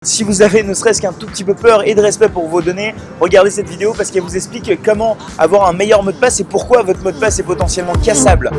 Si vous avez ne serait-ce qu'un tout petit peu peur et de respect pour vos données, regardez cette vidéo parce qu'elle vous explique comment avoir un meilleur mot de passe et pourquoi votre mot de passe est potentiellement cassable.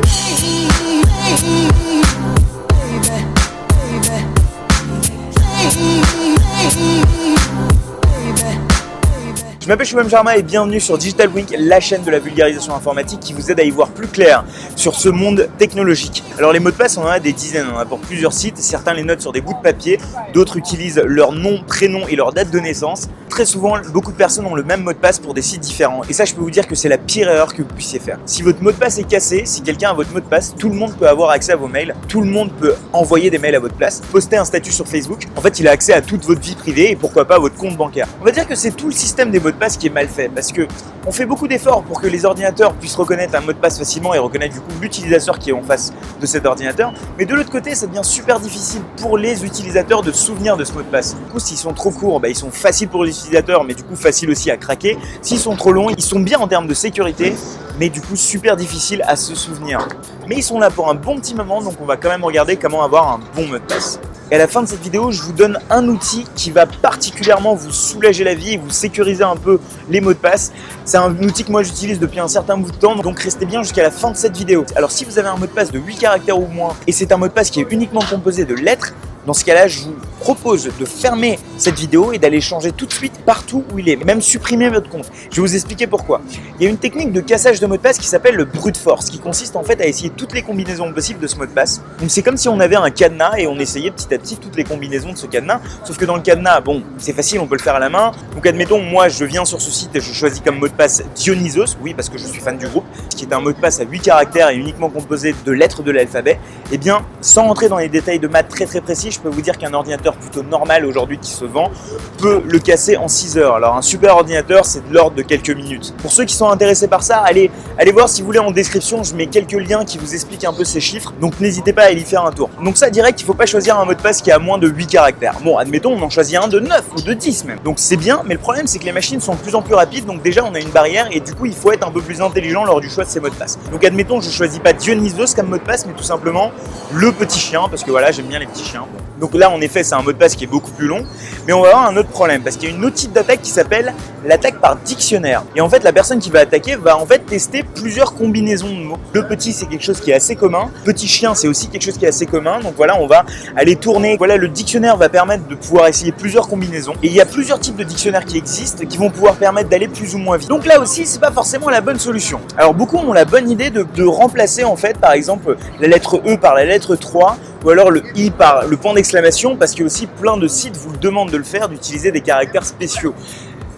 Je m'appelle Shubham Sharma et bienvenue sur Digital Wink, la chaîne de la vulgarisation informatique qui vous aide à y voir plus clair sur ce monde technologique. Alors les mots de passe, on en a des dizaines, on en a pour plusieurs sites, certains les notent sur des bouts de papier, d'autres utilisent leur nom, prénom et leur date de naissance. Très souvent, beaucoup de personnes ont le même mot de passe pour des sites différents et ça je peux vous dire que c'est la pire erreur que vous puissiez faire. Si votre mot de passe est cassé, si quelqu'un a votre mot de passe, tout le monde peut avoir accès à vos mails, tout le monde peut envoyer des mails à votre place, poster un statut sur Facebook, en fait il a accès à toute votre vie privée et pourquoi pas à votre compte bancaire. On va dire que c'est tout le système des mots de passe qui est mal fait parce que on fait beaucoup d'efforts pour que les ordinateurs puissent reconnaître un mot de passe facilement et reconnaître du coup l'utilisateur qui est en face de cet ordinateur, mais de l'autre côté ça devient super difficile pour les utilisateurs de se souvenir de ce mot de passe. Du coup s'ils sont trop courts, ils sont faciles pour les utilisateurs mais du coup faciles aussi à craquer. S'ils sont trop longs, ils sont bien en termes de sécurité mais du coup super difficiles à se souvenir. Mais ils sont là pour un bon petit moment donc on va quand même regarder comment avoir un bon mot de passe. Et à la fin de cette vidéo, je vous donne un outil qui va particulièrement vous soulager la vie et vous sécuriser un peu les mots de passe. C'est un outil que moi j'utilise depuis un certain bout de temps, donc restez bien jusqu'à la fin de cette vidéo. Alors si vous avez un mot de passe de 8 caractères ou moins et c'est un mot de passe qui est uniquement composé de lettres, dans ce cas-là, je vous propose de fermer cette vidéo et d'aller changer tout de suite partout où il est, même supprimer votre compte. Je vais vous expliquer pourquoi. Il y a une technique de cassage de mot de passe qui s'appelle le brute force, qui consiste en fait à essayer toutes les combinaisons possibles de ce mot de passe. Donc c'est comme si on avait un cadenas et on essayait petit à petit toutes les combinaisons de ce cadenas, sauf que dans le cadenas, bon, c'est facile, on peut le faire à la main. Donc admettons, moi je viens sur ce site et je choisis comme mot de passe Dionysos, oui parce que je suis fan du groupe, qui est un mot de passe à 8 caractères et uniquement composé de lettres de l'alphabet. Et bien, sans rentrer dans les détails de maths très précis, je peux vous dire qu'un ordinateur plutôt normal aujourd'hui qui se vend peut le casser en 6 heures. Alors un super ordinateur, c'est de l'ordre de quelques minutes. Pour ceux qui sont intéressés par ça, allez voir si vous voulez en description, je mets quelques liens qui vous expliquent un peu ces chiffres, donc n'hésitez pas à y faire un tour. Donc ça direct, il ne faut pas choisir un mot de passe qui a moins de 8 caractères. Bon, admettons, on en choisit un de 9 ou de 10 même. Donc c'est bien, mais le problème c'est que les machines sont de plus en plus rapides, donc déjà on a une barrière et du coup il faut être un peu plus intelligent lors du choix de ces mots de passe. Donc admettons, je choisis pas Dionysos comme mot de passe, mais tout simplement le petit chien, parce que voilà, j'aime bien les petits chiens. Donc là, en effet, c'est un mot de passe qui est beaucoup plus long, mais on va avoir un autre problème, parce qu'il y a une autre type d'attaque qui s'appelle l'attaque par dictionnaire. Et en fait, la personne qui va attaquer va en fait tester plusieurs combinaisons de mots. Le petit, c'est quelque chose qui est assez commun. Petit chien, c'est aussi quelque chose qui est assez commun. Donc voilà, on va aller tourner. Voilà, le dictionnaire va permettre de pouvoir essayer plusieurs combinaisons. Et il y a plusieurs types de dictionnaires qui existent, qui vont pouvoir permettre d'aller plus ou moins vite. Donc là aussi, c'est pas forcément la bonne solution. Alors beaucoup ont la bonne idée de remplacer en fait, par exemple, la lettre E par la lettre 3, ou alors le I par le point d'exclamation, parce qu'il y a aussi plein de sites vous le demandent de le faire, d'utiliser des caractères spéciaux.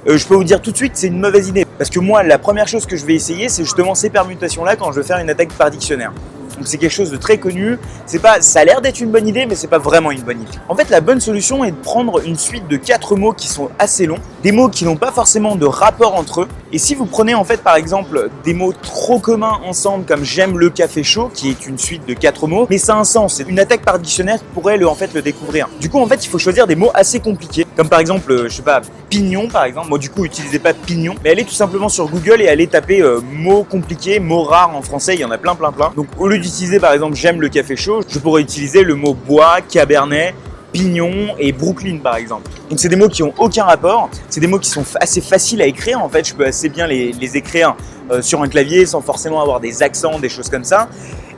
Je peux vous dire tout de suite, c'est une mauvaise idée. Parce que moi, la première chose que je vais essayer, c'est justement ces permutations-là quand je veux faire une attaque par dictionnaire. Donc c'est quelque chose de très connu. Ça a l'air d'être une bonne idée, mais c'est pas vraiment une bonne idée. En fait, la bonne solution est de prendre une suite de 4 mots qui sont assez longs, des mots qui n'ont pas forcément de rapport entre eux. Et si vous prenez en fait par exemple des mots trop communs ensemble, comme j'aime le café chaud, qui est une suite de 4 mots, mais ça a un sens. C'est une attaque par dictionnaire pourrait le découvrir. Du coup, en fait, il faut choisir des mots assez compliqués, comme par exemple, je sais pas, pignon par exemple. Moi, du coup, utilisez pas pignon, mais allez tout simplement sur Google et allez taper mots compliqués, mots rares en français. Il y en a plein. Donc, au lieu d'utiliser par exemple j'aime le café chaud, je pourrais utiliser le mot bois, cabernet, pignon et Brooklyn par exemple. Donc c'est des mots qui n'ont aucun rapport, c'est des mots qui sont assez faciles à écrire en fait, je peux assez bien les écrire sur un clavier sans forcément avoir des accents, des choses comme ça.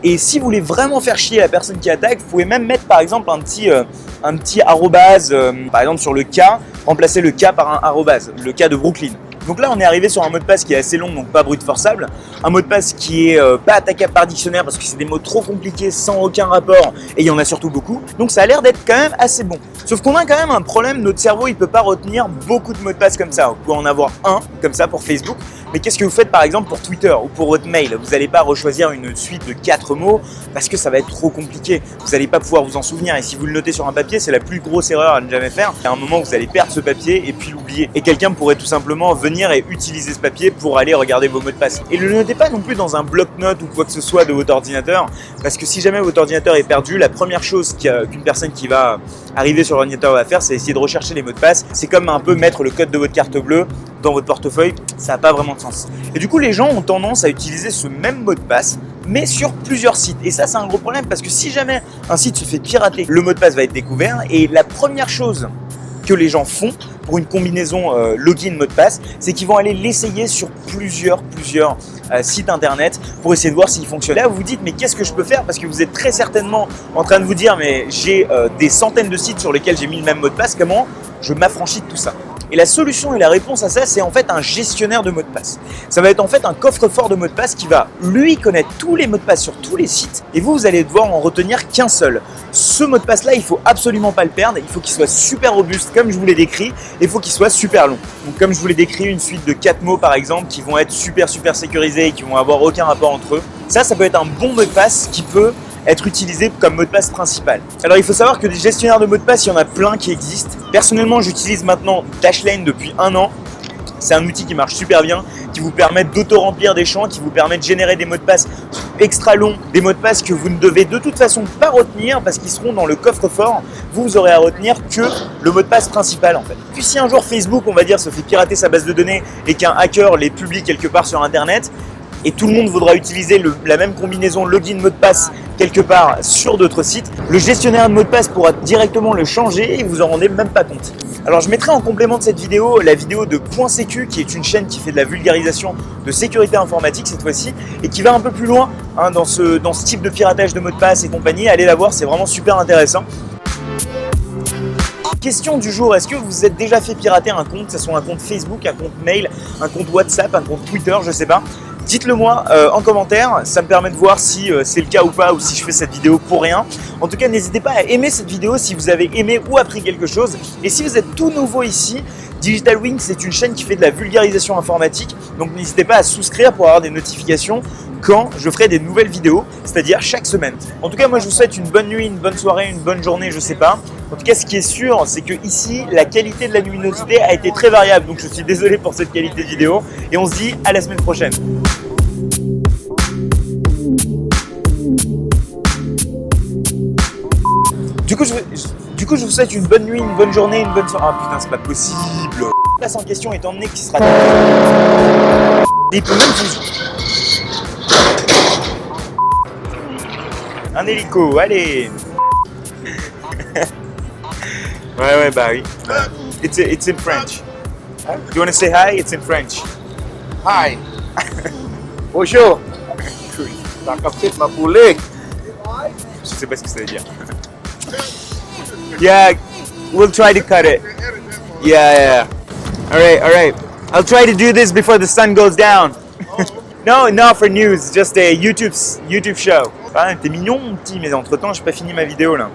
Et si vous voulez vraiment faire chier la personne qui attaque, vous pouvez même mettre par exemple un petit arrobase, par exemple sur le K, remplacer le K par un arrobase, le K de Brooklyn. Donc là, on est arrivé sur un mot de passe qui est assez long, donc pas brute forçable. Un mot de passe qui est pas attaquable par dictionnaire parce que c'est des mots trop compliqués, sans aucun rapport, et il y en a surtout beaucoup. Donc ça a l'air d'être quand même assez bon. Sauf qu'on a quand même un problème, notre cerveau, il peut pas retenir beaucoup de mots de passe comme ça. Vous pouvez en avoir un, comme ça, pour Facebook. Mais qu'est-ce que vous faites par exemple pour Twitter ou pour votre mail? Vous n'allez pas rechoisir une suite de 4 mots parce que ça va être trop compliqué. Vous n'allez pas pouvoir vous en souvenir. Et si vous le notez sur un papier, c'est la plus grosse erreur à ne jamais faire. À un moment, vous allez perdre ce papier et puis l'oublier. Et quelqu'un pourrait tout simplement venir et utiliser ce papier pour aller regarder vos mots de passe. Et ne le notez pas non plus dans un bloc-notes ou quoi que ce soit de votre ordinateur, parce que si jamais votre ordinateur est perdu, la première chose qu'une personne qui va arriver sur l'ordinateur va faire, c'est essayer de rechercher les mots de passe. C'est comme un peu mettre le code de votre carte bleue dans votre portefeuille, ça n'a pas vraiment de sens. Et du coup, les gens ont tendance à utiliser ce même mot de passe, mais sur plusieurs sites. Et ça, c'est un gros problème parce que si jamais un site se fait pirater, le mot de passe va être découvert et la première chose que les gens font pour une combinaison login mot de passe, c'est qu'ils vont aller l'essayer sur plusieurs sites internet pour essayer de voir s'il fonctionne. Là, vous vous dites, mais qu'est-ce que je peux faire? Parce que vous êtes très certainement en train de vous dire, mais j'ai des centaines de sites sur lesquels j'ai mis le même mot de passe, comment je m'affranchis de tout ça? Et la solution et la réponse à ça, c'est en fait un gestionnaire de mots de passe. Ça va être en fait un coffre-fort de mots de passe qui va, lui, connaître tous les mots de passe sur tous les sites et vous allez devoir en retenir qu'un seul. Ce mot de passe-là, il faut absolument pas le perdre, il faut qu'il soit super robuste comme je vous l'ai décrit et il faut qu'il soit super long. Donc comme je vous l'ai décrit, une suite de 4 mots par exemple qui vont être super sécurisés et qui vont avoir aucun rapport entre eux. Ça peut être un bon mot de passe qui peut être utilisé comme mot de passe principal. Alors il faut savoir que des gestionnaires de mots de passe, il y en a plein qui existent. Personnellement, j'utilise maintenant Dashlane depuis 1 an. C'est un outil qui marche super bien, qui vous permet d'auto-remplir des champs, qui vous permet de générer des mots de passe extra longs, des mots de passe que vous ne devez de toute façon pas retenir parce qu'ils seront dans le coffre-fort. Vous aurez à retenir que le mot de passe principal en fait. Puis si un jour Facebook, on va dire, se fait pirater sa base de données et qu'un hacker les publie quelque part sur Internet, et tout le monde voudra utiliser la même combinaison login mot de passe quelque part sur d'autres sites, le gestionnaire de mot de passe pourra directement le changer et vous en rendez même pas compte. Alors je mettrai en complément de cette vidéo la vidéo de Point Sécu qui est une chaîne qui fait de la vulgarisation de sécurité informatique cette fois-ci et qui va un peu plus loin dans ce type de piratage de mots de passe et compagnie. Allez la voir, c'est vraiment super intéressant. Question du jour, est-ce que vous vous êtes déjà fait pirater un compte, que ce soit un compte Facebook, un compte mail, un compte WhatsApp, un compte Twitter, je sais pas. Dites-le moi en commentaire, ça me permet de voir si c'est le cas ou pas ou si je fais cette vidéo pour rien. En tout cas, n'hésitez pas à aimer cette vidéo si vous avez aimé ou appris quelque chose. Et si vous êtes tout nouveau ici, Digital Wing, c'est une chaîne qui fait de la vulgarisation informatique. Donc n'hésitez pas à souscrire pour avoir des notifications quand je ferai des nouvelles vidéos, c'est-à-dire chaque semaine. En tout cas, moi je vous souhaite une bonne nuit, une bonne soirée, une bonne journée, je sais pas. En tout cas, ce qui est sûr, c'est que ici, la qualité de la luminosité a été très variable. Donc je suis désolé pour cette qualité de vidéo. Et on se dit à la semaine prochaine. Du coup, je vous souhaite une bonne nuit, une bonne journée, une bonne soirée. Ah putain, c'est pas possible. La place en question étant donné qu'il sera... Et il peut même vous... Un hélico, allez. Ouais, bah oui. It's in French. You want to say hi? It's in French. Hi. Bonjour. La capture m'a boulé. Je sais pas ce que ça veut dire. Yeah, we'll try to cut it. Yeah. All right. I'll try to do this before the sun goes down. No, not for news, just a YouTube show. Ah, t'es mignon mon petit, mais entre temps j'ai pas fini ma vidéo là.